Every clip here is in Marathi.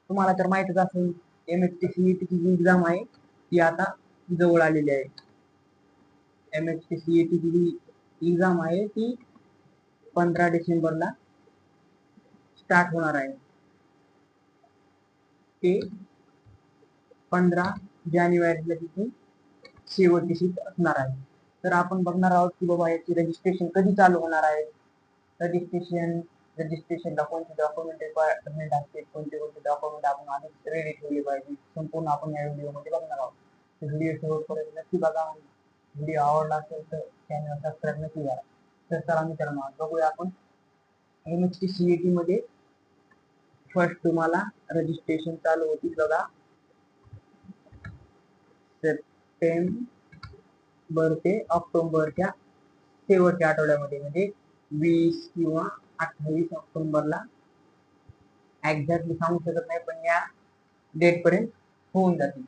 तुम्हाला तर माहितच असेल, MHTCET ची जी एक्झाम आहे ती आता जवळ आलेली आहे. MHTCET ची जी एक्झाम आहे ती 15 डिसेंबरला स्टार्ट होणार आहे ते 15 जानेवारीला तिची शेवटची शीट असणार आहे. तर आपण बघणार आहोत की बाबा याची रजिस्ट्रेशन कधी चालू होणार आहे. रजिस्ट्रेशनला कोणते डॉक्युमेंट रिक्वायरमेंट असते, कोणते कोणते डॉक्युमेंट आपण आधीच रेडी ठेवले पाहिजे, संपूर्ण आपण या व्हिडिओमध्ये बघणार आहोत. व्हिडिओ शेवटपर्यंत नक्की बघा. व्हिडिओ आवडला असेल तर चॅनल सबस्क्राईब नक्की करा. तर चला मित्रांनो, बघूया आपण MHTCET मध्ये फर्स्ट तुम्हाला रजिस्ट्रेशन चालू होतील बघा सप्टेंबर ते ऑक्टोबरच्या शेवटच्या आठवड्यामध्ये, म्हणजे 20 किंवा 28 ऑक्टोबरला. एक्झॅक्टली सांगू शकत नाही, पण या डेट पर्यंत होऊन जातील.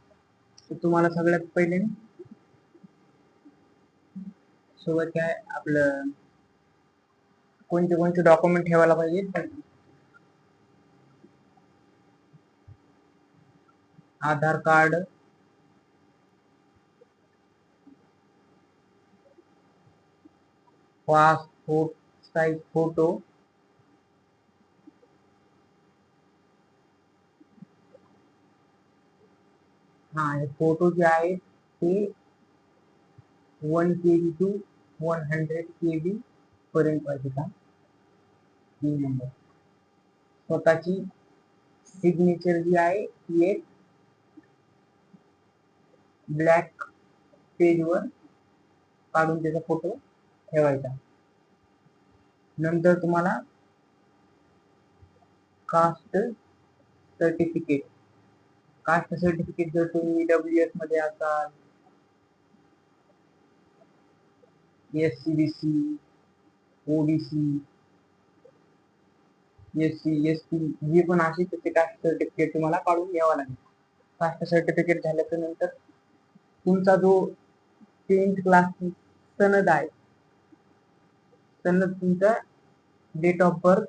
तर तुम्हाला सगळ्यात पहिले सोबत काय आपलं कोणते कोणते डॉक्युमेंट ठेवायला पाहिजे. आधार कार्ड, पासपोर्ट साइज फोटो, हे फोटो जे आहे ते 1 KB टू 100 KB पर्यंत पाहिजे का. 3 नंबर स्वतःची सिग्नेचर जी आहे ती एक ब्लॅक पेजवर काढून त्याचा फोटो ठेवायचा. नंतर तुम्हाला कास्ट सर्टिफिकेट जर तुम्ही EWS मध्ये असाल, SCBC, OBC, SC, ST जे पण असेल त्याचे कास्ट सर्टिफिकेट तुम्हाला काढून घ्यावं लागेल. कास्ट सर्टिफिकेट झाल्याच्या नंतर तुमचा जो 10th क्लास सनद आहे, सनद तुमचा डेट ऑफ बर्थ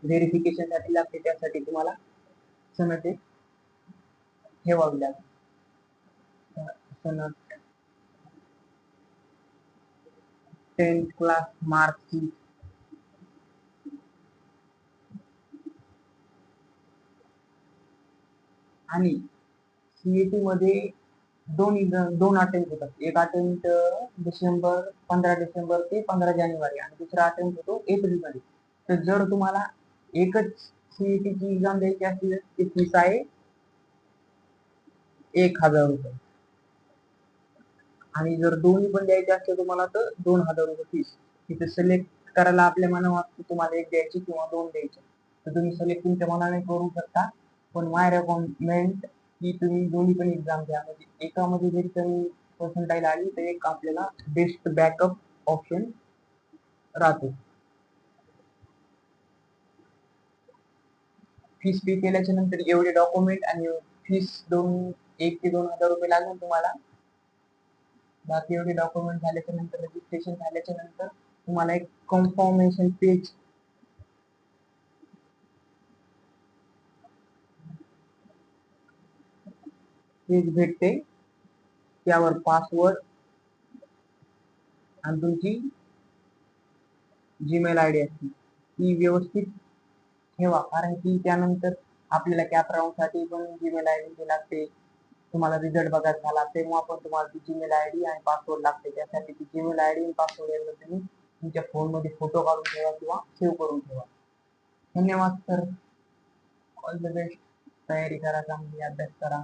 व्हेरिफिकेशन साठी लागते, त्यासाठी तुम्हाला सनद ठेवावी लागेल. सनद 10th क्लास मार्कशीट, आणि सीईटी मध्ये दोन अटेम्प्ट होतात. एक अटेम्प्ट 15 डिसेंबर ते 15 जानेवारी आणि दुसरा अटेम्प्ट होतो एप्रिल मध्ये. तर जर तुम्हाला एकच सीईटी ची एक्झाम द्यायची असली तर ती फीस आहे 1000 रुपये, आणि जर दोन्ही पण द्यायचे असले तुम्हाला तर 2000 रुपये फीस. तिथे सिलेक्ट करायला आपल्या मनावर तुम्हाला एक द्यायची किंवा दोन द्यायचे, तर तुम्ही सिलेक्ट तुमच्या मनाने करू शकता. पण माय रेकमेंड की तुम्ही दोन्ही पण एक्झाम द्या, म्हणजे एकामध्ये जरी कमी पर्सेंटाईल आली तर एक आपल्याला बेस्ट बॅकअप ऑप्शन राहतो. फीस पे केल्याच्या नंतर एवढे डॉक्युमेंट आणि फीस 1 ते 2000 रुपये लागेल तुम्हाला. बाकी एवढे डॉक्युमेंट झाल्याच्या नंतर, रजिस्ट्रेशन झाल्याच्या नंतर तुम्हाला एक कन्फर्मेशन पेज भेटते. त्यावर पासवर्ड आणि तुमची जीमेल आयडी असते ती व्यवस्थित ठेवा, कारण की त्यानंतर आपल्याला कॅप राऊंड साठी पण जीमेल आयडी लागते. तुम्हाला रिझल्ट बघायचा झाला तेव्हा पण तुम्हाला ती जीमेल आयडी आणि पासवर्ड लागते. त्यासाठी ती जीमेल आयडी आणि पासवर्ड तुम्ही तुमच्या फोन मध्ये फोटो काढून ठेवा किंवा सेव्ह करून ठेवा. धन्यवाद सर. All the best. तयारी करा, चांगली अभ्यास करा.